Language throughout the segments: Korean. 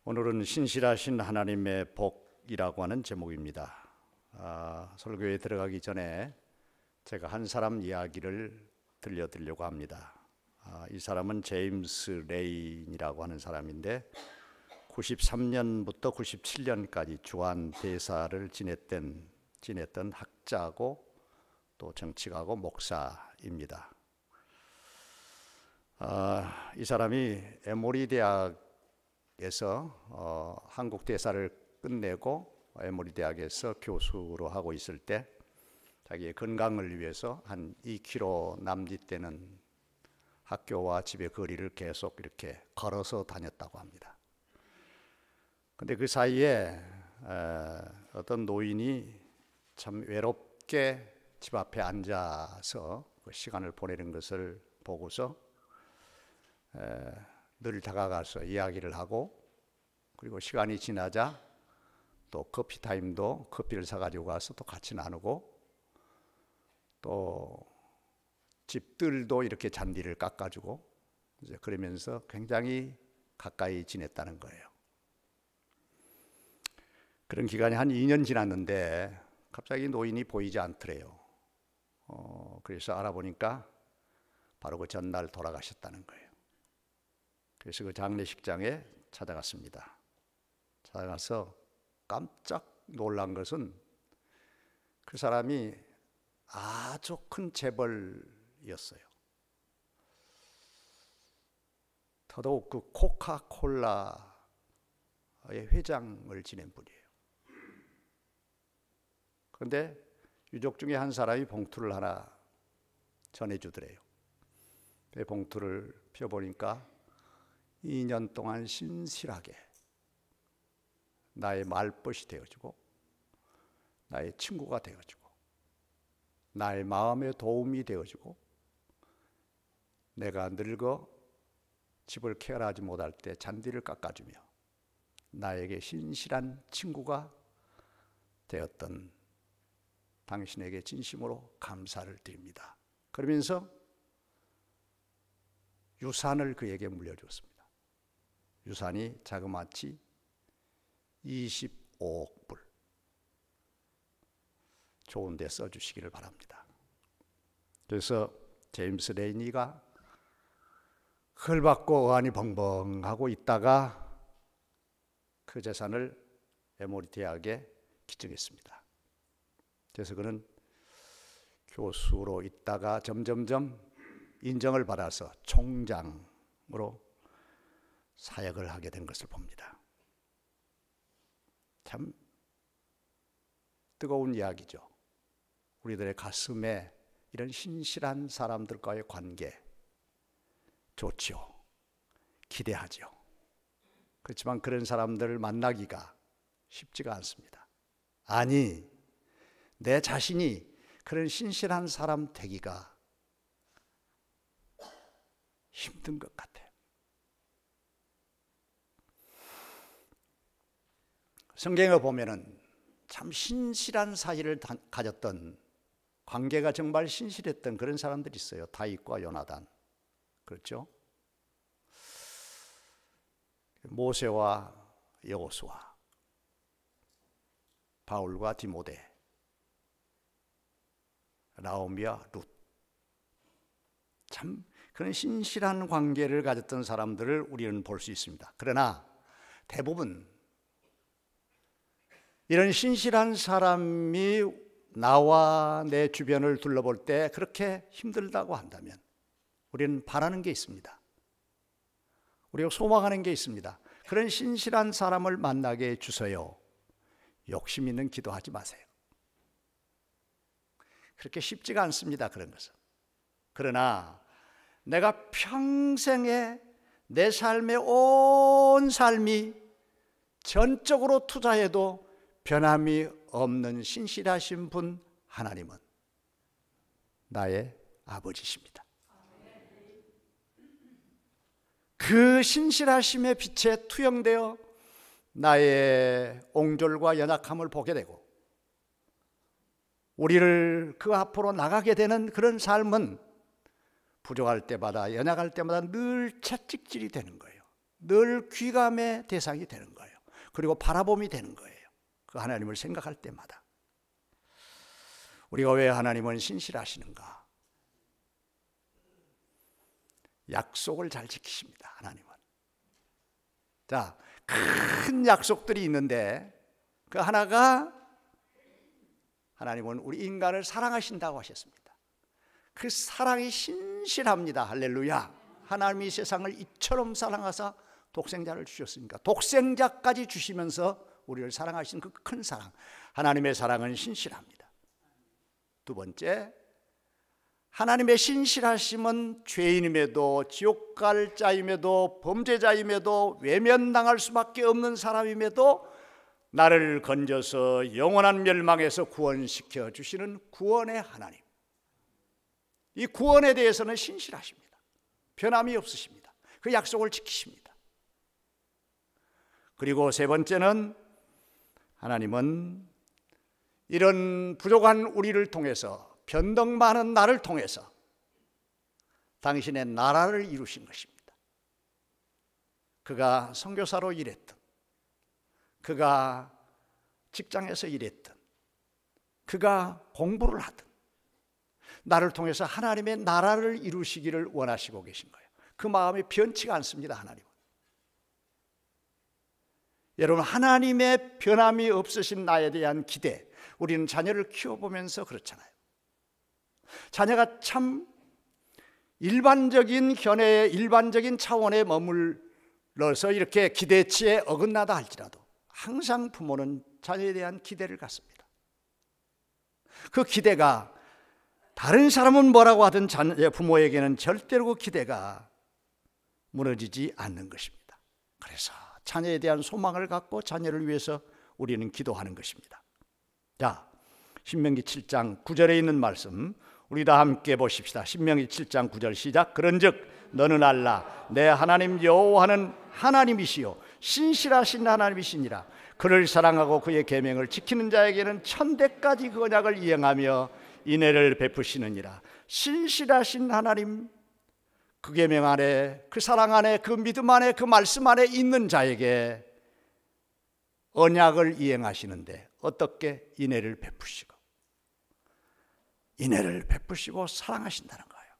오늘은 신실하신 하나님의 복이라고 하는 제목입니다. 설교에 들어가기 전에 제가 한 사람 이야기를 들려드리려고 합니다. 이 사람은 제임스 레인이라고 하는 사람인데 93년부터 97년까지 주한 대사를 지냈던 학자고 또 정치가고 목사입니다. 이 사람이 에모리 대학에서 한국 대사를 끝내고 에모리 대학에서 교수로 하고 있을 때 자기의 건강을 위해서 한 2km 남짓되는 학교와 집의 거리를 계속 이렇게 걸어서 다녔다고 합니다. 근데 그 사이에 어떤 노인이 참 외롭게 집 앞에 앉아서 그 시간을 보내는 것을 보고서 늘 다가가서 이야기를 하고, 그리고 시간이 지나자 또 커피 타임도 커피를 사가지고 가서 또 같이 나누고, 또 집들도 이렇게 잔디를 깎아주고, 이제 그러면서 굉장히 가까이 지냈다는 거예요. 그런 기간이 한 2년 지났는데 갑자기 노인이 보이지 않더래요. 그래서 알아보니까 바로 그 전날 돌아가셨다는 거예요. 그래서 그 장례식장에 찾아갔습니다. 찾아가서 깜짝 놀란 것은 그 사람이 아주 큰 재벌이었어요. 더더욱 그 코카콜라의 회장을 지낸 분이에요. 그런데 유족 중에 한 사람이 봉투를 하나 전해주더래요. 그 봉투를 펴보니까 2년 동안 신실하게 나의 말벗이 되어주고, 나의 친구가 되어주고, 나의 마음의 도움이 되어주고, 내가 늙어 집을 케어하지 못할 때 잔디를 깎아주며 나에게 신실한 친구가 되었던 당신에게 진심으로 감사를 드립니다. 그러면서 유산을 그에게 물려주었습니다. 유산이 자그마치 25억 불. 좋은 데 써주시기를 바랍니다. 그래서 제임스 레이니가 헐 받고 어안이 벙벙하고 있다가 그 재산을 에모리 대학에 기증했습니다. 그래서 그는 교수로 있다가 점점점 인정을 받아서 총장으로 사역을 하게 된 것을 봅니다. 참 뜨거운 이야기죠. 우리들의 가슴에 이런 신실한 사람들과의 관계 좋지요. 기대하죠. 그렇지만 그런 사람들을 만나기가 쉽지가 않습니다. 아니, 내 자신이 그런 신실한 사람 되기가 힘든 것 같아요. 성경에 보면은 참 신실한 사이를 가졌던, 관계가 정말 신실했던 그런 사람들이 있어요. 다윗과 요나단, 그렇죠? 모세와 여호수아, 바울과 디모데, 나오미와 룻. 참 그런 신실한 관계를 가졌던 사람들을 우리는 볼 수 있습니다. 그러나 대부분 이런 신실한 사람이 나와 내 주변을 둘러볼 때 그렇게 힘들다고 한다면 우리는 바라는 게 있습니다. 우리가 소망하는 게 있습니다. 그런 신실한 사람을 만나게 해주세요. 욕심 있는 기도하지 마세요. 그렇게 쉽지가 않습니다, 그런 것은. 그러나 내가 평생에 내 삶의 온 삶이 전적으로 투자해도 변함이 없는 신실하신 분 하나님은 나의 아버지십니다. 그 신실하심의 빛에 투영되어 나의 옹졸과 연약함을 보게 되고, 우리를 그 앞으로 나가게 되는 그런 삶은 부족할 때마다, 연약할 때마다 늘 채찍질이 되는 거예요. 늘 귀감의 대상이 되는 거예요. 그리고 바라봄이 되는 거예요. 그 하나님을 생각할 때마다. 우리가 왜 하나님은 신실하시는가? 약속을 잘 지키십니다. 하나님은. 자, 큰 약속들이 있는데 그 하나가 하나님은 우리 인간을 사랑하신다고 하셨습니다. 그 사랑이 신실합니다. 할렐루야. 하나님이 세상을 이처럼 사랑하사 독생자를 주셨으니까 독생자까지 주시면서 우리를 사랑하신 그 큰 사랑, 하나님의 사랑은 신실합니다. 두 번째, 하나님의 신실하심은 죄인임에도, 지옥 갈 자임에도, 범죄자임에도, 외면당할 수밖에 없는 사람임에도 나를 건져서 영원한 멸망에서 구원시켜 주시는 구원의 하나님. 이 구원에 대해서는 신실하십니다. 변함이 없으십니다. 그 약속을 지키십니다. 그리고 세 번째는 하나님은 이런 부족한 우리를 통해서, 변덕 많은 나를 통해서 당신의 나라를 이루신 것입니다. 그가 선교사로 일했던, 그가 직장에서 일했던, 그가 공부를 하던 나를 통해서 하나님의 나라를 이루시기를 원하시고 계신 거예요. 그 마음이 변치가 않습니다. 하나님은. 여러분, 하나님의 변함이 없으신 나에 대한 기대, 우리는 자녀를 키워보면서 그렇잖아요. 자녀가 참 일반적인 견해의 일반적인 차원에 머물러서 이렇게 기대치에 어긋나다 할지라도 항상 부모는 자녀에 대한 기대를 갖습니다. 그 기대가 다른 사람은 뭐라고 하든 부모에게는 절대로 그 기대가 무너지지 않는 것입니다. 그래서 자녀에 대한 소망을 갖고 자녀를 위해서 우리는 기도하는 것입니다. 자, 신명기 7장 9절에 있는 말씀 우리 다 함께 보십시다. 신명기 7장 9절 시작. 그런즉 너는 알라 내 하나님 여호와는 하나님이시요 신실하신 하나님이시니라. 그를 사랑하고 그의 계명을 지키는 자에게는 천대까지 그 언약을 이행하며 인애를 베푸시느니라. 신실하신 하나님, 그 계명 안에, 그 사랑 안에, 그 믿음 안에, 그 말씀 안에 있는 자에게 언약을 이행하시는데 어떻게? 인애를 베푸시고, 인애를 베푸시고 사랑하신다는 거예요.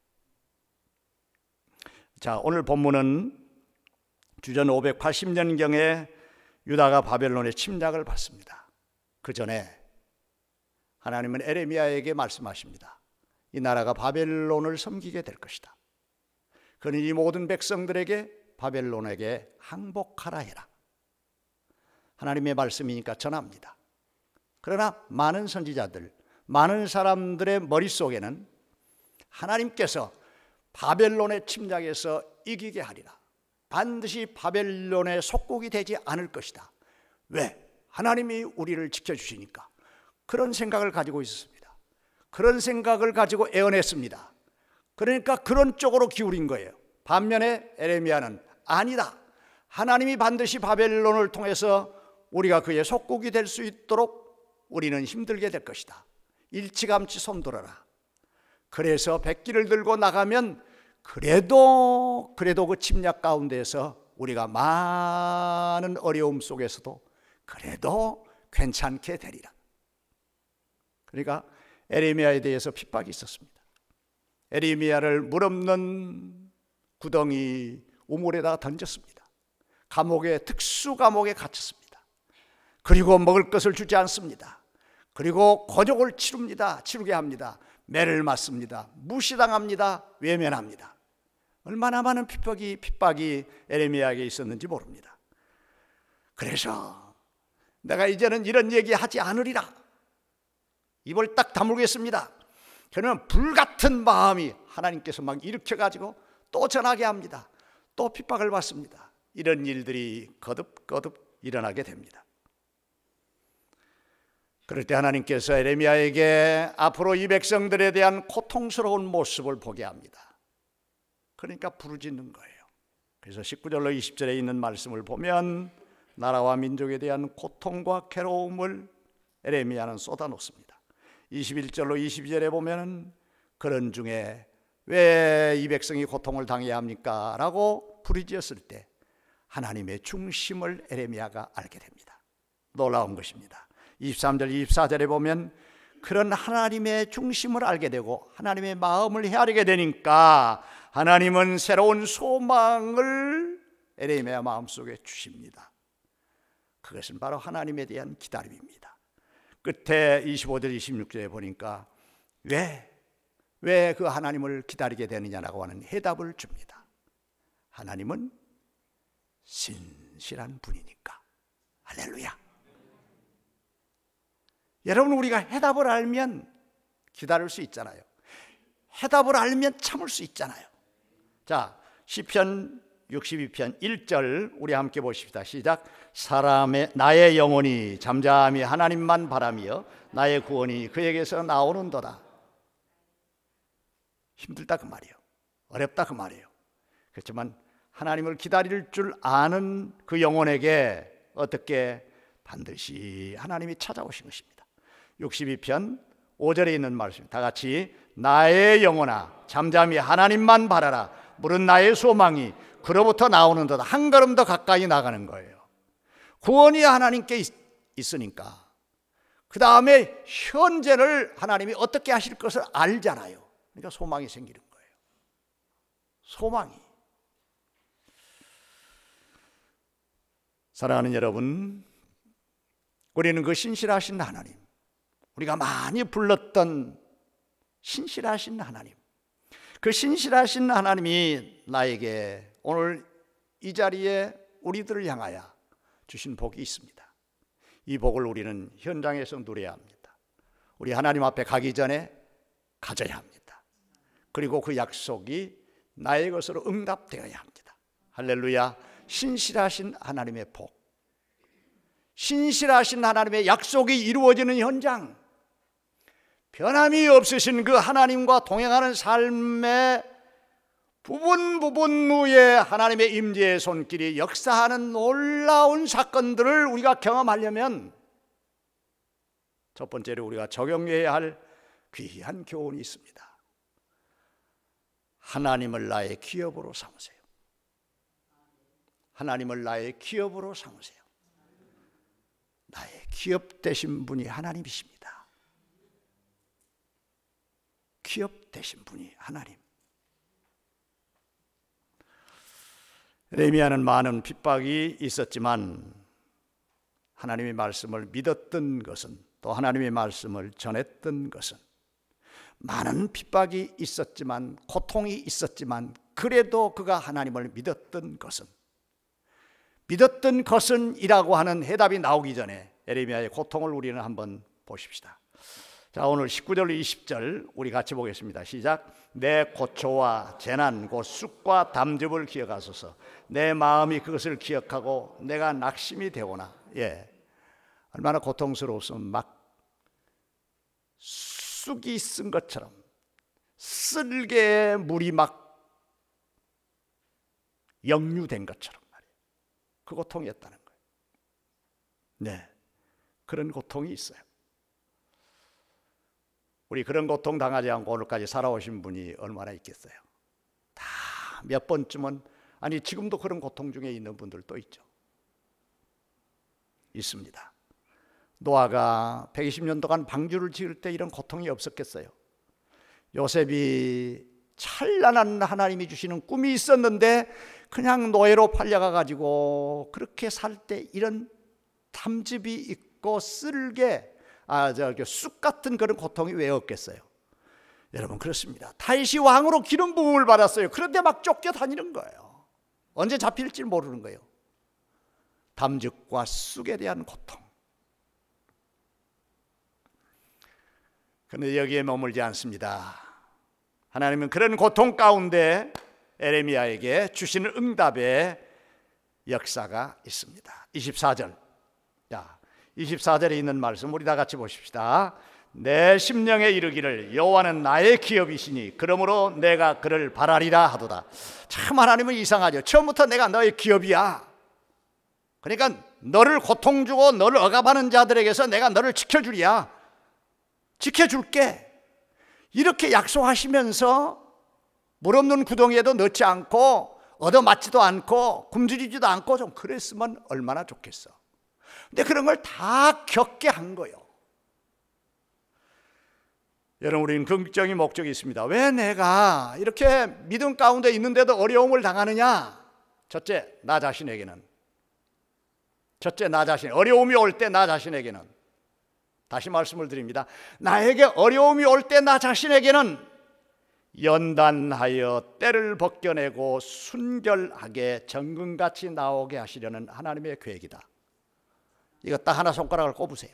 자, 오늘 본문은 주전 580년경에 유다가 바벨론의 침략을 받습니다. 그 전에 하나님은 에레미야에게 말씀하십니다. 이 나라가 바벨론을 섬기게 될 것이다. 그는 이 모든 백성들에게 바벨론에게 항복하라 해라. 하나님의 말씀이니까 전합니다. 그러나 많은 선지자들, 많은 사람들의 머릿속에는 하나님께서 바벨론의 침략에서 이기게 하리라. 반드시 바벨론의 속국이 되지 않을 것이다. 왜? 하나님이 우리를 지켜주시니까. 그런 생각을 가지고 있었습니다. 그런 생각을 가지고 애원했습니다. 그러니까 그런 쪽으로 기울인 거예요. 반면에 에레미야는 아니다. 하나님이 반드시 바벨론을 통해서 우리가 그의 속국이 될 수 있도록 우리는 힘들게 될 것이다. 일찌감치 손들어라. 그래서 백기를 들고 나가면 그래도 그 침략 가운데서 우리가 많은 어려움 속에서도 그래도 괜찮게 되리라. 그러니까 에레미야에 대해서 핍박이 있었습니다. 에레미야를 물없는 구덩이 우물에다가 던졌습니다. 감옥에, 특수 감옥에 갇혔습니다. 그리고 먹을 것을 주지 않습니다. 그리고 고족을 치르게 합니다. 매를 맞습니다. 무시당합니다. 외면합니다. 얼마나 많은 핍박이 에레미야에게 있었는지 모릅니다. 그래서 내가 이제는 이런 얘기 하지 않으리라. 입을 딱 다물겠습니다. 그러면 불같은 마음이 하나님께서 막 일으켜가지고 또 전하게 합니다. 또 핍박을 받습니다. 이런 일들이 거듭 일어나게 됩니다. 그럴 때 하나님께서 에레미야에게 앞으로 이 백성들에 대한 고통스러운 모습을 보게 합니다. 그러니까 부르짖는 거예요. 그래서 19절로 20절에 있는 말씀을 보면 나라와 민족에 대한 고통과 괴로움을 에레미야는 쏟아놓습니다. 21절로 22절에 보면 그런 중에 왜 이 백성이 고통을 당해야 합니까? 라고 부르짖었을 때 하나님의 중심을 에레미야가 알게 됩니다. 놀라운 것입니다. 23절 24절에 보면 그런 하나님의 중심을 알게 되고 하나님의 마음을 헤아리게 되니까 하나님은 새로운 소망을 에레미야 마음속에 주십니다. 그것은 바로 하나님에 대한 기다림입니다. 끝에 25절 26절에 보니까 왜 그 하나님을 기다리게 되느냐라고 하는 해답을 줍니다. 하나님은 신실한 분이니까. 할렐루야. 여러분, 우리가 해답을 알면 기다릴 수 있잖아요. 해답을 알면 참을 수 있잖아요. 자, 시편 62편 1절 우리 함께 보십시다. 시작. 나의 영혼이 잠잠히 하나님만 바라며 나의 구원이 그에게서 나오는도다. 힘들다 그 말이에요. 어렵다 그 말이에요. 그렇지만 하나님을 기다릴 줄 아는 그 영혼에게 어떻게 반드시 하나님이 찾아오신 것입니다. 62편 5절에 있는 말씀, 다 같이 나의 영혼아 잠잠히 하나님만 바라라. 물은 나의 소망이 그로부터 나오는도다. 한 걸음 더 가까이 나가는 거예요. 구원이 하나님께 있으니까 그 다음에 현재를 하나님이 어떻게 하실 것을 알잖아요. 그러니까 소망이 생기는 거예요. 소망이. 사랑하는 여러분, 우리는 그 신실하신 하나님, 우리가 많이 불렀던 신실하신 하나님, 그 신실하신 하나님이 나에게 오늘 이 자리에 우리들을 향하여 주신 복이 있습니다. 이 복을 우리는 현장에서 누려야 합니다. 우리 하나님 앞에 가기 전에 가져야 합니다. 그리고 그 약속이 나의 것으로 응답되어야 합니다. 할렐루야. 신실하신 하나님의 복, 신실하신 하나님의 약속이 이루어지는 현장, 변함이 없으신 그 하나님과 동행하는 삶의 부분 후에 하나님의 임재의 손길이 역사하는 놀라운 사건들을 우리가 경험하려면 첫 번째로 우리가 적용해야 할 귀한 교훈이 있습니다. 하나님을 나의 기업으로 삼으세요. 하나님을 나의 기업으로 삼으세요. 나의 기업 되신 분이 하나님이십니다. 기업 되신 분이 하나님. 에레미야는 많은 핍박이 있었지만 하나님의 말씀을 믿었던 것은, 또 하나님의 말씀을 전했던 것은, 많은 핍박이 있었지만, 고통이 있었지만, 그래도 그가 하나님을 믿었던 것은 이라고 하는 해답이 나오기 전에 에레미야의 고통을 우리는 한번 보십시다. 자, 오늘 19절 20절 우리 같이 보겠습니다. 시작. 내 고초와 재난 곧 쑥과 담즙을 기억하소서. 내 마음이 그것을 기억하고 내가 낙심이 되오나. 얼마나 고통스러웠으면 막 쑥이 쓴 것처럼 쓸개에 물이 막 역류된 것처럼 말이에요. 그 고통이었다는 거예요. 네, 그런 고통이 있어요. 우리 그런 고통 당하지 않고 오늘까지 살아오신 분이 얼마나 있겠어요? 다 몇 번쯤은, 아니 지금도 그런 고통 중에 있는 분들도 있죠. 있습니다. 노아가 120년 동안 방주를 지을 때 이런 고통이 없었겠어요? 요셉이 찬란한 하나님이 주시는 꿈이 있었는데 그냥 노예로 팔려가 가지고 그렇게 살 때 이런 담즙이 있고 쓸개, 쑥 같은 그런 고통이 왜 없겠어요? 여러분, 그렇습니다. 다윗이 왕으로 기름 부음을 받았어요. 그런데 막 쫓겨다니는 거예요. 언제 잡힐지 모르는 거예요. 담즙과 쑥에 대한 고통. 그런데 여기에 머물지 않습니다. 하나님은 그런 고통 가운데 에레미야에게 주시는 응답의 역사가 있습니다. 24절. 자, 24절에 있는 말씀 우리 다 같이 보십시다. 내 심령에 이르기를 여호와는 나의 기업이시니 그러므로 내가 그를 바라리라 하도다. 참, 하나님은 이상하죠. 처음부터 내가 너의 기업이야. 그러니까 너를 고통 주고 너를 억압하는 자들에게서 내가 너를 지켜주리야. 지켜줄게. 이렇게 약속하시면서 물 없는 구덩이에도 넣지 않고 얻어맞지도 않고 굶주리지도 않고 좀 그랬으면 얼마나 좋겠어. 근데 그런 걸 다 겪게 한 거예요. 여러분, 우리는 긍정의 목적이 있습니다. 왜 내가 이렇게 믿음 가운데 있는데도 어려움을 당하느냐? 첫째, 나 자신에게는. 어려움이 올 때 나 자신에게는, 다시 말씀을 드립니다. 나에게 어려움이 올 때 나 자신에게는 연단하여 때를 벗겨내고 순결하게 정금같이 나오게 하시려는 하나님의 계획이다. 이거 딱 하나 손가락을 꼽으세요.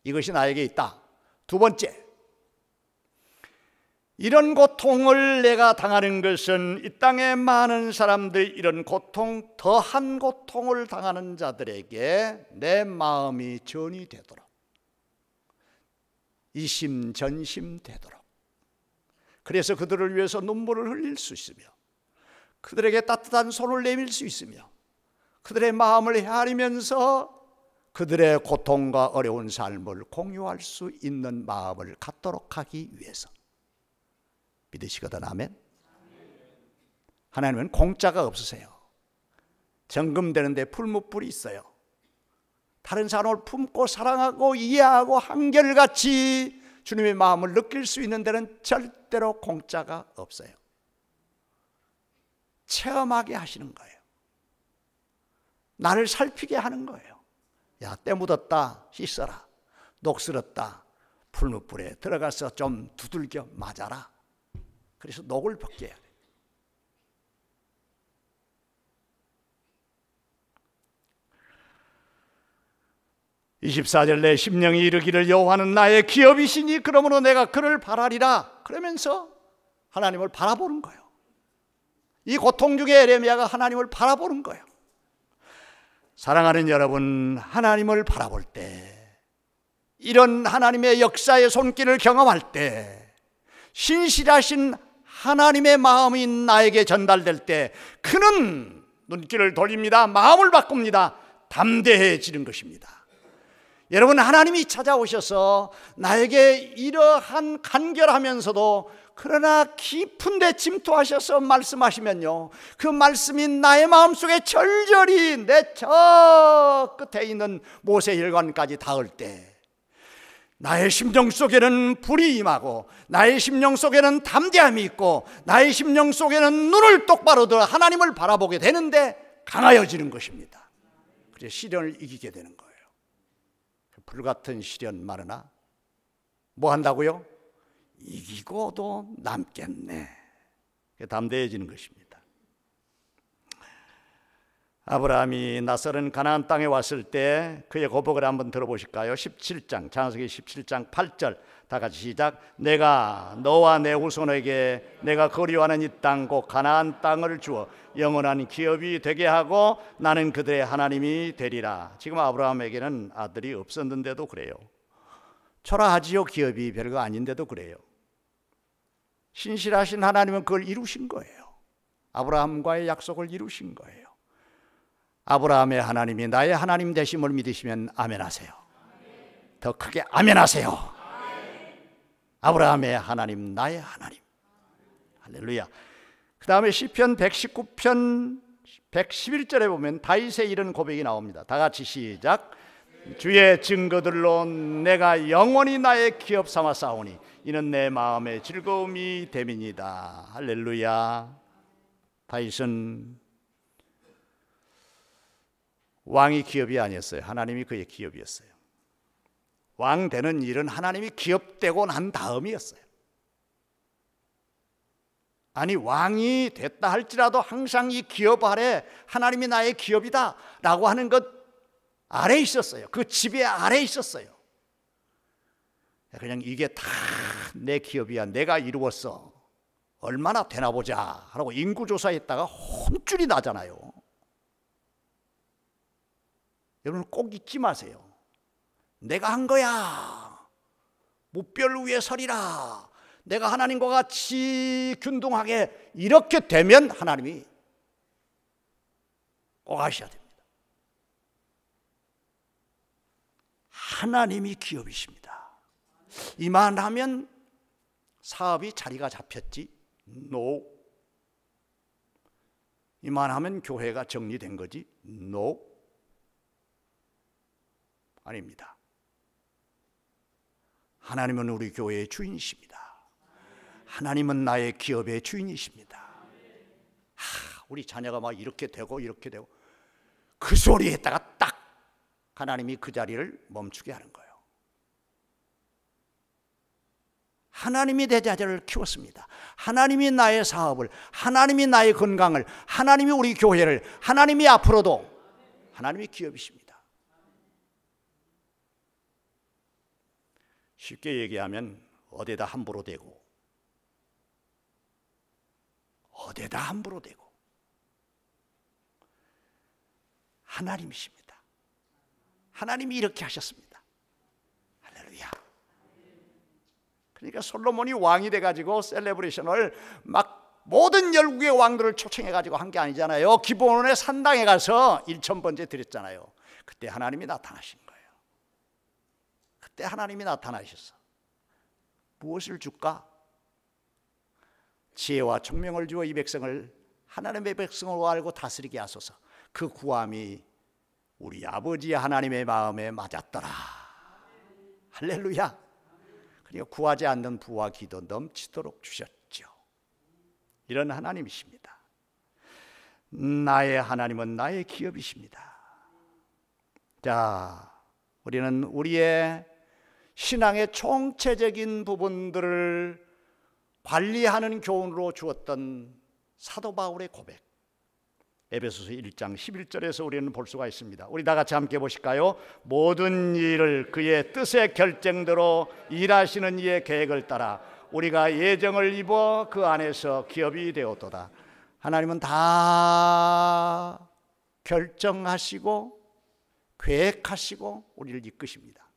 이것이 나에게 있다. 두 번째, 이런 고통을 내가 당하는 것은 이 땅의 많은 사람들, 이런 고통, 더한 고통을 당하는 자들에게 내 마음이 전이 되도록, 이심전심 되도록, 그래서 그들을 위해서 눈물을 흘릴 수 있으며, 그들에게 따뜻한 손을 내밀 수 있으며, 그들의 마음을 헤아리면서 그들의 고통과 어려운 삶을 공유할 수 있는 마음을 갖도록 하기 위해서. 믿으시거든? 아멘. 하나님은 공짜가 없으세요. 정금되는데 풀무불이 있어요. 다른 사람을 품고 사랑하고 이해하고 한결같이 주님의 마음을 느낄 수 있는 데는 절대로 공짜가 없어요. 체험하게 하시는 거예요. 나를 살피게 하는 거예요. 야, 때 묻었다, 씻어라. 녹슬었다, 풀무불에 들어가서 좀 두들겨 맞아라. 그래서 녹을 벗겨야 돼. (24절) 내 심령이 이르기를 여호와는 나의 기업이시니 그러므로 내가 그를 바라리라. 그러면서 하나님을 바라보는 거예요. 이 고통 중에 에레미야가 하나님을 바라보는 거예요. 사랑하는 여러분, 하나님을 바라볼 때, 이런 하나님의 역사의 손길을 경험할 때, 신실하신 하나님의 마음이 나에게 전달될 때 그는 눈길을 돌립니다. 마음을 바꿉니다. 담대해지는 것입니다. 여러분, 하나님이 찾아오셔서 나에게 이러한 간결하면서도 그러나 깊은 데 침투하셔서 말씀하시면요, 그 말씀이 나의 마음속에 절절히 내 저 끝에 있는 모세혈관까지 닿을 때 나의 심령 속에는 불이 임하고, 나의 심령 속에는 담대함이 있고, 나의 심령 속에는 눈을 똑바로 들어 하나님을 바라보게 되는데 강하여지는 것입니다. 그래서 시련을 이기게 되는 거예요. 불같은 시련 많으나 뭐 한다고요? 이기고도 남겠네. 담대해지는 것입니다. 아브라함이 낯설은 가나안 땅에 왔을 때 그의 고백을 한번 들어보실까요? 17장, 창세기 17장 8절 다 같이 시작. 내가 너와 내 후손에게 내가 거류하는 이 땅 곧 가나안 땅을 주어 영원한 기업이 되게 하고 나는 그들의 하나님이 되리라. 지금 아브라함에게는 아들이 없었는데도 그래요. 초라하지요. 기업이 별거 아닌데도 그래요. 신실하신 하나님은 그걸 이루신 거예요. 아브라함과의 약속을 이루신 거예요. 아브라함의 하나님이 나의 하나님 되심을 믿으시면 아멘하세요. 더 크게 아멘하세요. 아브라함의 하나님, 나의 하나님. 할렐루야. 그 다음에 시편 119편 111절에 보면 다윗의 이런 고백이 나옵니다. 다 같이 시작. 주의 증거들로 내가 영원히 나의 기업 삼아 싸우니 이는 내 마음의 즐거움이 됨이니이다. 할렐루야. 다윗은 왕이 기업이 아니었어요. 하나님이 그의 기업이었어요. 왕 되는 일은 하나님이 기업되고 난 다음이었어요. 아니, 왕이 됐다 할지라도 항상 이 기업 아래 하나님이 나의 기업이다 라고 하는 것 아래 있었어요. 그 지배 아래 있었어요. 그냥 이게 다 내 기업이야, 내가 이루었어, 얼마나 되나 보자 하고 인구조사했다가 혼쭐이 나잖아요. 여러분 꼭 잊지 마세요. 내가 한 거야, 무별 위에 서리라, 내가 하나님과 같이 균등하게, 이렇게 되면 하나님이 꼭 아셔야 됩니다. 하나님이 기업이십니다. 이만하면 사업이 자리가 잡혔지? No. 이만하면 교회가 정리된 거지? No, 아닙니다. 하나님은 우리 교회의 주인이십니다. 하나님은 나의 기업의 주인이십니다. 우리 자녀가 막 이렇게 되고 이렇게 되고, 그 소리에다가 딱 하나님이 그 자리를 멈추게 하는 거예요. 하나님이 내 자녀를 키웠습니다. 하나님이 나의 사업을, 하나님이 나의 건강을, 하나님이 우리 교회를, 하나님이 앞으로도 하나님이 기업이십니다. 쉽게 얘기하면 어디다 함부로 대고, 어디다 함부로 대고, 하나님이십니다. 하나님이 이렇게 하셨습니다. 할렐루야. 그러니까 솔로몬이 왕이 돼가지고 셀레브레이션을 막 모든 열국의 왕들을 초청해가지고 한 게 아니잖아요. 기브온의 산당에 가서 1000번째 드렸잖아요. 그때 하나님이 나타나신 거예요. 그때 하나님이 나타나셨어. 무엇을 줄까? 지혜와 총명을 주어 이 백성을 하나님의 백성으로 알고 다스리게 하소서. 그 구함이 우리 아버지 하나님의 마음에 맞았더라. 할렐루야. 그리고 구하지 않는 부와 기도 넘치도록 주셨죠. 이런 하나님이십니다. 나의 하나님은 나의 기업이십니다. 자, 우리는 우리의 신앙의 총체적인 부분들을 관리하는 교훈으로 주었던 사도 바울의 고백, 에베소서 1장 11절에서 우리는 볼 수가 있습니다. 우리 다 같이 함께 보실까요? 모든 일을 그의 뜻의 결정대로 일하시는 이의 계획을 따라 우리가 예정을 입어 그 안에서 기업이 되었도다. 하나님은 다 결정하시고 계획하시고 우리를 이끄십니다.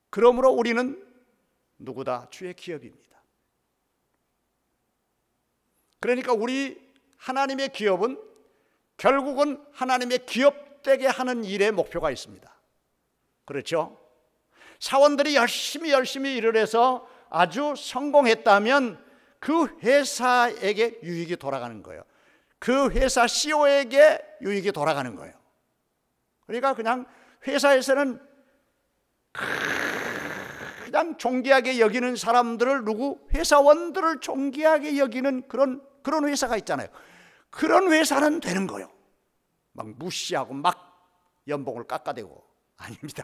그러므로 우리는 누구다? 주의 기업입니다. 그러니까 우리 하나님의 기업은 결국은 하나님의 기업되게 하는 일에 목표가 있습니다. 그렇죠? 사원들이 열심히 일을 해서 아주 성공했다면 그 회사에게 유익이 돌아가는 거예요. 그 회사 CEO에게 유익이 돌아가는 거예요. 그러니까 그냥 회사에서는 그냥 존귀하게 여기는 사람들을, 회사원들을 존귀하게 여기는 그런 회사가 있잖아요. 그런 회사는 되는 거예요. 막 무시하고 막 연봉을 깎아대고. 아닙니다.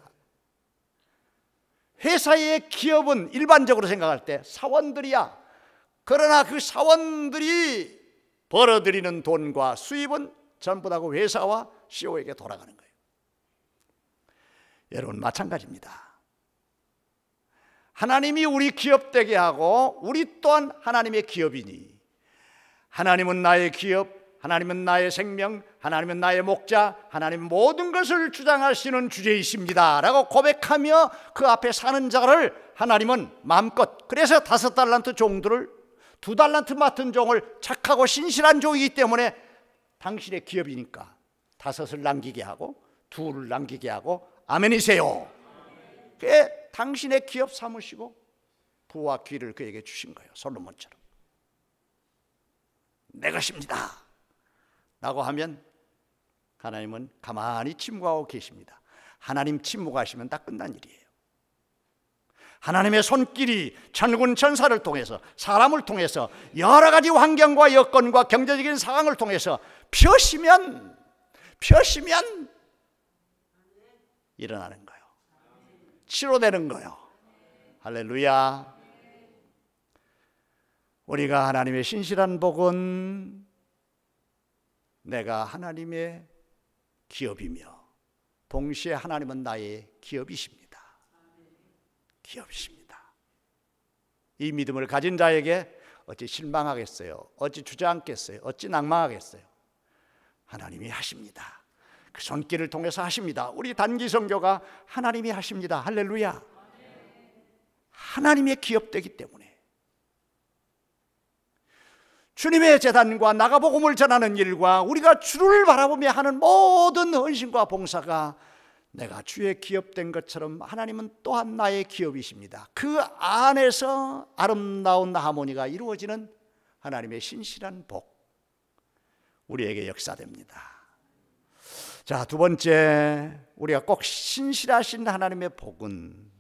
회사의 기업은 일반적으로 생각할 때 사원들이야. 그러나 그 사원들이 벌어들이는 돈과 수입은 전부 다 그 회사와 CEO에게 돌아가는 거예요. 여러분 마찬가지입니다. 하나님이 우리 기업되게 하고 우리 또한 하나님의 기업이니, 하나님은 나의 기업, 하나님은 나의 생명, 하나님은 나의 목자, 하나님은 모든 것을 주장하시는 주제이십니다 라고 고백하며 그 앞에 사는 자를 하나님은 마음껏, 그래서 5달란트 종들을 2달란트 맡은 종을 착하고 신실한 종이기 때문에 당신의 기업이니까 5을 남기게 하고 2를 남기게 하고 아멘이세요. 그게 당신의 기업 삼으시고 부와 귀를 그에게 주신 거예요. 솔로몬처럼 내 것입니다 라고 하면 하나님은 가만히 침묵하고 계십니다. 하나님 침묵하시면 다 끝난 일이에요. 하나님의 손길이 천군 천사를 통해서, 사람을 통해서, 여러 가지 환경과 여건과 경제적인 상황을 통해서 펴시면 일어나는 거예요. 치료되는 거예요. 할렐루야. 우리가 하나님의 신실한 복은 내가 하나님의 기업이며 동시에 하나님은 나의 기업이십니다. 기업이십니다. 이 믿음을 가진 자에게 어찌 실망하겠어요? 어찌 주저앉겠어요? 어찌 낭망하겠어요? 하나님이 하십니다. 그 손길을 통해서 하십니다. 우리 단기 선교가 하나님이 하십니다. 할렐루야. 하나님의 기업되기 때문에 주님의 제단과 나가복음을 전하는 일과 우리가 주를 바라보며 하는 모든 헌신과 봉사가 내가 주의 기업된 것처럼 하나님은 또한 나의 기업이십니다. 그 안에서 아름다운 하모니가 이루어지는 하나님의 신실한 복 우리에게 역사됩니다. 자, 두 번째, 우리가 꼭 신실하신 하나님의 복은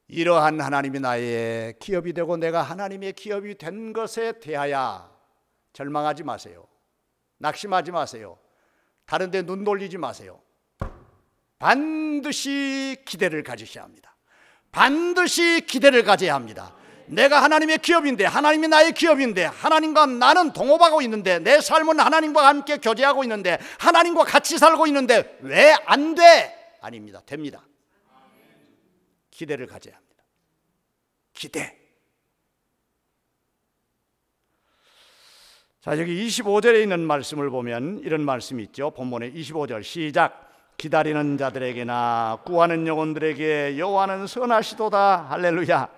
이러한 하나님이 나의 기업이 되고 내가 하나님의 기업이 된 것에 대하여 절망하지 마세요. 낙심하지 마세요. 다른 데 눈 돌리지 마세요. 반드시 기대를 가지셔야 합니다. 반드시 기대를 가져야 합니다. 내가 하나님의 기업인데, 하나님이 나의 기업인데, 하나님과 나는 동업하고 있는데, 내 삶은 하나님과 함께 교제하고 있는데, 하나님과 같이 살고 있는데 왜 안 돼? 아닙니다. 됩니다. 기대를 가져야 합니다. 기대. 자, 여기 25절에 있는 말씀을 보면 이런 말씀이 있죠. 본문에 25절 시작. 기다리는 자들에게나 구하는 영혼들에게 여호와는 선하시도다. 할렐루야.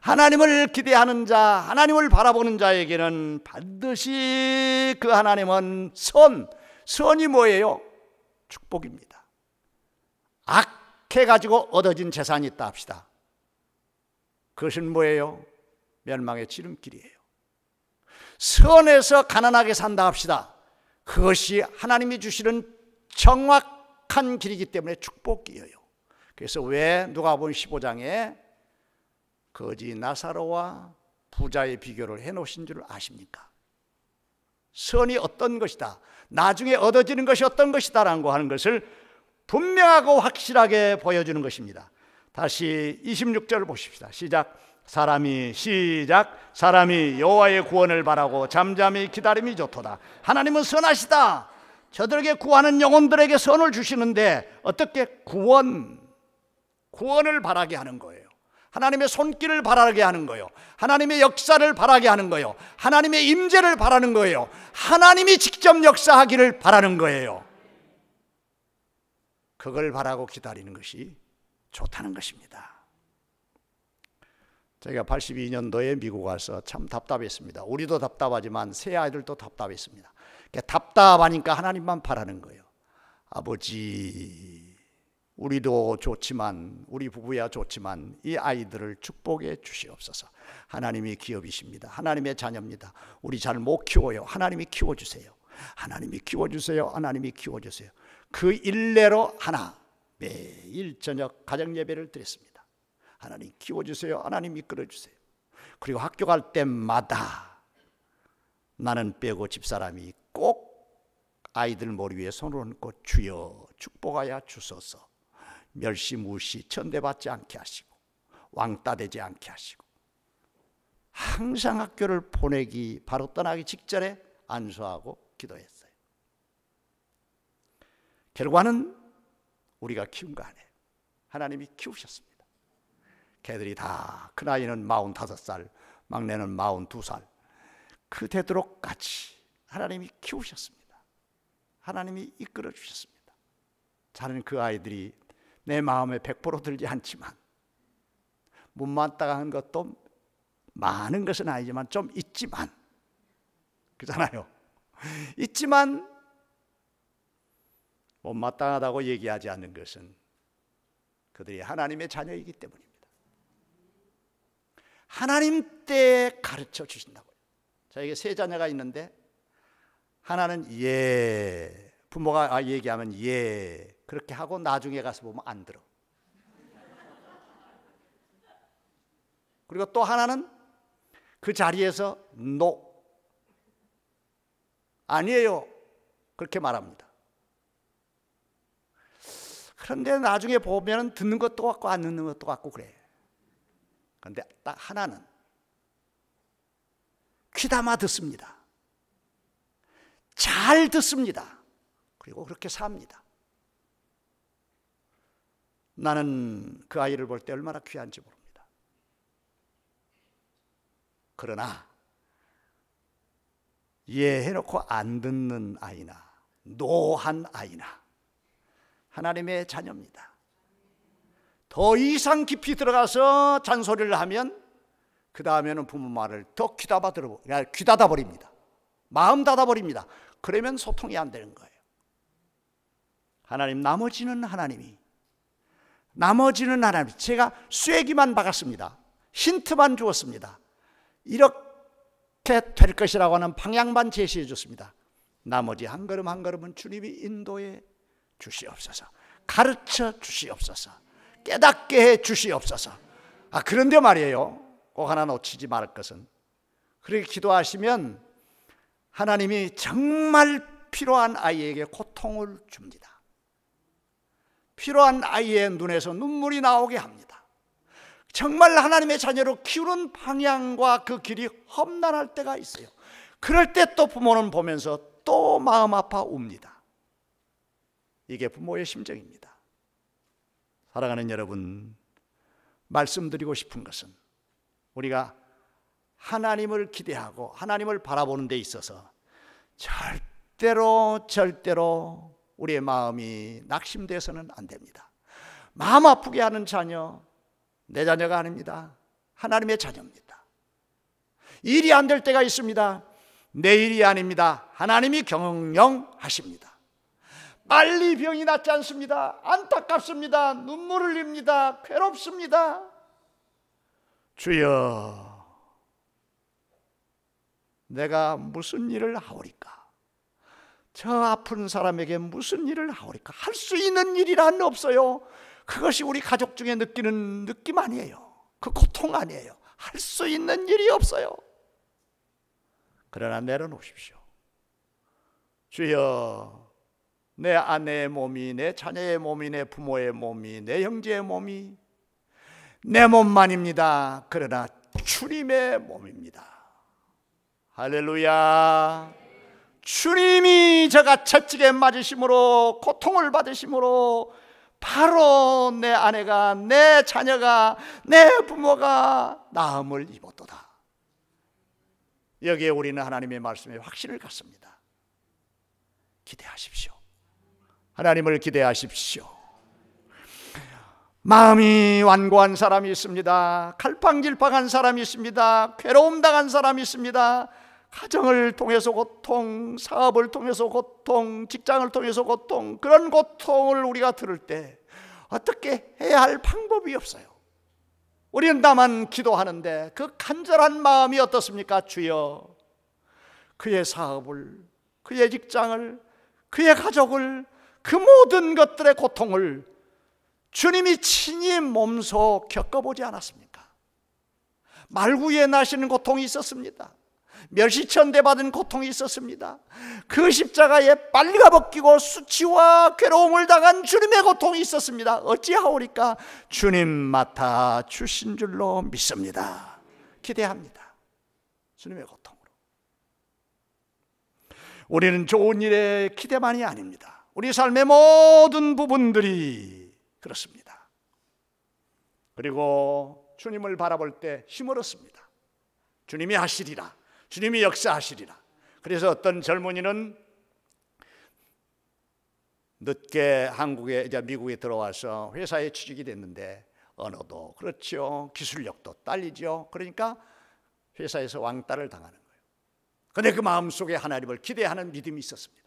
하나님을 기대하는 자, 하나님을 바라보는 자에게는 반드시 그 하나님은 선이 뭐예요? 축복입니다. 악해가지고 얻어진 재산이 있다 합시다. 그것은 뭐예요? 멸망의 지름길이에요. 선에서 가난하게 산다 합시다. 그것이 하나님이 주시는 정확한 길이기 때문에 축복이에요. 그래서 왜 누가복음 15장에 거지 나사로와 부자의 비교를 해놓으신 줄 아십니까? 선이 어떤 것이다, 나중에 얻어지는 것이 어떤 것이다 라고 하는 것을 분명하고 확실하게 보여주는 것입니다. 다시 26절 보십시다. 시작. 사람이 여호와의 구원을 바라고 잠잠히 기다림이 좋도다. 하나님은 선하시다. 저들에게 구하는 영혼들에게 선을 주시는데 어떻게 구원을 바라게 하는 거예요. 하나님의 손길을 바라게 하는 거예요. 하나님의 역사를 바라게 하는 거예요. 하나님의 임재를 바라는 거예요. 하나님이 직접 역사하기를 바라는 거예요. 그걸 바라고 기다리는 것이 좋다는 것입니다. 제가 82년도에 미국 와서 참 답답했습니다. 우리도 답답하지만 새 아이들도 답답했습니다. 답답하니까 하나님만 바라는 거예요. 아버지, 우리도 좋지만, 우리 부부야 좋지만 이 아이들을 축복해 주시옵소서. 하나님이 기업이십니다. 하나님의 자녀입니다. 우리 잘 못 키워요. 하나님이 키워주세요. 하나님이 키워주세요. 하나님이 키워주세요. 그 일례로 매일 저녁 가정예배를 드렸습니다. 하나님 키워주세요. 하나님 이끌어주세요. 그리고 학교 갈 때마다 나는 빼고 집사람이 꼭 아이들 머리 위에 손을 얹고 주여 축복하여 주소서. 멸시무시 천대받지 않게 하시고 왕따 되지 않게 하시고, 항상 학교를 바로 떠나기 직전에 안수하고 기도했어요. 결과는 우리가 키운 거 아니에요. 하나님이 키우셨습니다. 걔들이 다 큰아이는 45살, 막내는 42살 그 되도록 같이 하나님이 키우셨습니다. 하나님이 이끌어 주셨습니다. 저는 그 아이들이 내 마음에 100% 들지 않지만 못마땅한 것도 많은 것은 아니지만 좀 있지만, 그렇잖아요. 있지만 못마땅하다고 얘기하지 않는 것은 그들이 하나님의 자녀이기 때문입니다. 하나님 때 가르쳐 주신다고요. 저에게 세 자녀가 있는데 하나는 부모가 얘기하면 그렇게 하고 나중에 가서 보면 안 들어. 그리고 또 하나는 그 자리에서 아니에요 그렇게 말합니다. 그런데 나중에 보면 듣는 것도 같고 안 듣는 것도 같고 그래. 그런데 딱 하나는 귀담아 듣습니다. 잘 듣습니다. 그리고 그렇게 삽니다. 나는 그 아이를 볼 때 얼마나 귀한지 모릅니다. 그러나 해놓고 안 듣는 아이나 노한 아이나 하나님의 자녀입니다. 더 이상 깊이 들어가서 잔소리를 하면 그 다음에는 부모 말을 더 귀 닫아버립니다. 마음 닫아버립니다. 그러면 소통이 안 되는 거예요. 나머지는 하나님이 제가 쐐기만 박았습니다. 힌트만 주었습니다. 될 것이라고 하는 방향만 제시해 줬습니다. 나머지 한 걸음 한 걸음은 주님이 인도해 주시옵소서, 가르쳐 주시옵소서, 깨닫게 해 주시옵소서. 그런데 말이에요, 꼭 하나 놓치지 말 것은, 그렇게 기도하시면 하나님이 정말 필요한 아이에게 고통을 줍니다. 필요한 아이의 눈에서 눈물이 나오게 합니다. 정말 하나님의 자녀로 키우는 방향과 그 길이 험난할 때가 있어요. 그럴 때 또 부모는 보면서 또 마음 아파 웁니다. 이게 부모의 심정입니다. 사랑하는 여러분, 말씀드리고 싶은 것은 우리가 하나님을 기대하고 하나님을 바라보는 데 있어서 절대로 우리의 마음이 낙심돼서는 안 됩니다. 마음 아프게 하는 자녀, 내 자녀가 아닙니다. 하나님의 자녀입니다. 일이 안 될 때가 있습니다. 내 일이 아닙니다. 하나님이 경영하십니다. 빨리 병이 낫지 않습니다. 안타깝습니다. 눈물을 흘립니다. 괴롭습니다. 주여, 내가 무슨 일을 하오리까? 저 아픈 사람에게 무슨 일을 하오리까? 할 수 있는 일이란 없어요. 그것이 우리 가족 중에 느끼는 느낌 아니에요. 그 고통 아니에요. 할 수 있는 일이 없어요. 그러나 내려놓으십시오. 주여, 내 아내의 몸이, 내 자녀의 몸이, 내 부모의 몸이, 내 형제의 몸이 내 몸만입니다. 그러나 주님의 몸입니다. 할렐루야. 주님이 저가 채찍에 맞으심으로, 고통을 받으심으로 바로 내 아내가, 내 자녀가, 내 부모가 나음을 입었도다. 여기에 우리는 하나님의 말씀에 확신을 갖습니다. 기대하십시오. 하나님을 기대하십시오. 마음이 완고한 사람이 있습니다. 갈팡질팡한 사람이 있습니다. 괴로움 당한 사람이 있습니다. 가정을 통해서 고통, 사업을 통해서 고통, 직장을 통해서 고통, 그런 고통을 우리가 들을 때 어떻게 해야 할 방법이 없어요. 우리는 다만 기도하는데 그 간절한 마음이 어떻습니까? 주여, 그의 사업을, 그의 직장을, 그의 가족을, 그 모든 것들의 고통을 주님이 친히 몸소 겪어보지 않았습니까? 말구에 나시는 고통이 있었습니다. 멸시천대 받은 고통이 있었습니다. 그 십자가에 빨리가 벗기고 수치와 괴로움을 당한 주님의 고통이 있었습니다. 어찌하오리까? 주님 맡아 주신 줄로 믿습니다. 기대합니다. 주님의 고통으로. 우리는 좋은 일에 기대만이 아닙니다. 우리 삶의 모든 부분들이 그렇습니다. 그리고 주님을 바라볼 때 힘을 얻습니다. 주님이 하시리라, 주님이 역사하시리라. 그래서 어떤 젊은이는 늦게 미국에 들어와서 회사에 취직이 됐는데 언어도 그렇죠, 기술력도 딸리죠. 그러니까 회사에서 왕따를 당하는 거예요. 그런데 그 마음속에 하나님을 기대하는 믿음이 있었습니다.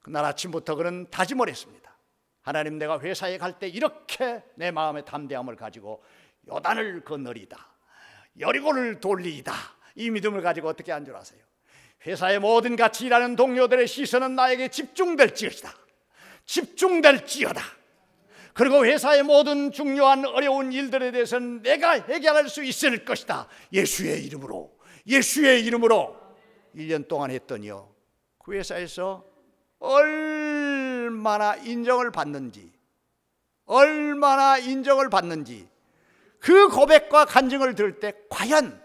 그날 아침부터 그는 다짐을 했습니다. 하나님, 내가 회사에 갈 때 이렇게 내 마음의 담대함을 가지고 요단을 건너리다, 여리고를 돌리이다, 이 믿음을 가지고 어떻게 한 줄 아세요? 회사의 모든 같이 일하는 동료들의 시선은 나에게 집중될지어다. 집중될지어다. 그리고 회사의 모든 중요한 어려운 일들에 대해서는 내가 해결할 수 있을 것이다. 예수의 이름으로, 예수의 이름으로. 1년 동안 했더니요, 그 회사에서 얼마나 인정을 받는지 그 고백과 간증을 들을 때 과연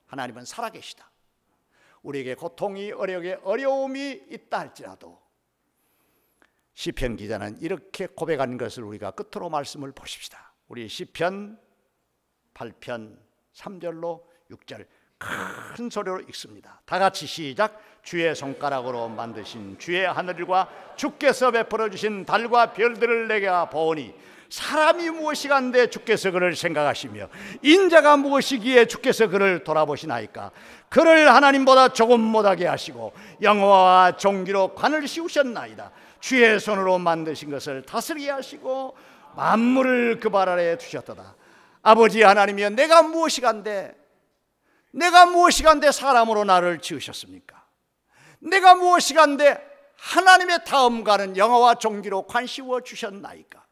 하나님은 살아계시다. 우리에게 고통이, 어려움이 있다 할지라도 시편 기자는 이렇게 고백한 것을 우리가 끝으로 말씀을 보십시다. 우리 시편 8편 3절로 6절 큰 소리로 읽습니다. 다 같이 시작. 주의 손가락으로 만드신 주의 하늘과 주께서 베풀어 주신 달과 별들을 내게 보오니 사람이 무엇이간데 주께서 그를 생각하시며 인자가 무엇이기에 주께서 그를 돌아보시나이까. 그를 하나님보다 조금 못하게 하시고 영화와 종기로 관을 씌우셨나이다. 주의 손으로 만드신 것을 다스리게 하시고 만물을 그 발 아래에 두셨도다. 아버지 하나님이여, 내가 무엇이간데 내가 무엇이간데 사람으로 나를 지으셨습니까? 내가 무엇이간데 하나님의 다음가는 영화와 종기로 관시워 주셨나이까?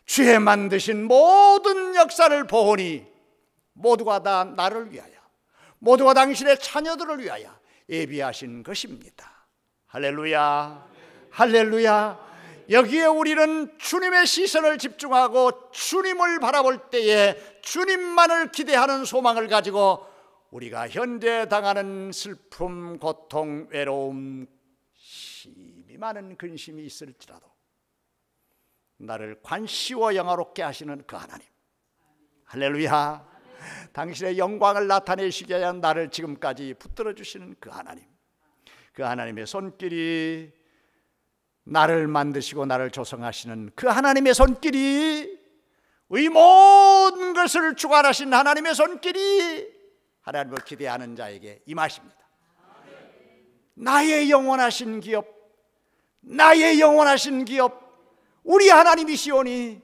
주의 만드신 모든 역사를 보니 모두가 다 나를 위하여, 모두가 당신의 자녀들을 위하여 예비하신 것입니다. 할렐루야, 할렐루야. 여기에 우리는 주님의 시선을 집중하고 주님을 바라볼 때에 주님만을 기대하는 소망을 가지고 우리가 현재 당하는 슬픔, 고통, 외로움, 심히 많은 근심이 있을지라도 나를 관시워 영화롭게 하시는 그 하나님, 할렐루야. 당신의 영광을 나타내시기 위한 나를 지금까지 붙들어 주시는 그 하나님, 그 하나님의 손길이, 나를 만드시고 나를 조성하시는 그 하나님의 손길이, 의 모든 것을 주관하신 하나님의 손길이 하나님을 기대하는 자에게 임하십니다. 나의 영원하신 기업, 나의 영원하신 기업, 우리 하나님이시오니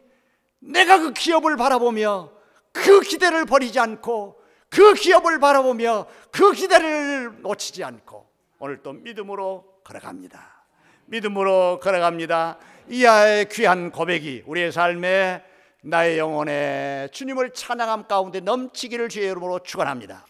내가 그 기업을 바라보며 그 기대를 버리지 않고, 그 기업을 바라보며 그 기대를 놓치지 않고 오늘 또 믿음으로 걸어갑니다. 믿음으로 걸어갑니다. 이하의 귀한 고백이 우리의 삶에 나의 영혼에 주님을 찬양함 가운데 넘치기를 주의 이름으로 축원합니다.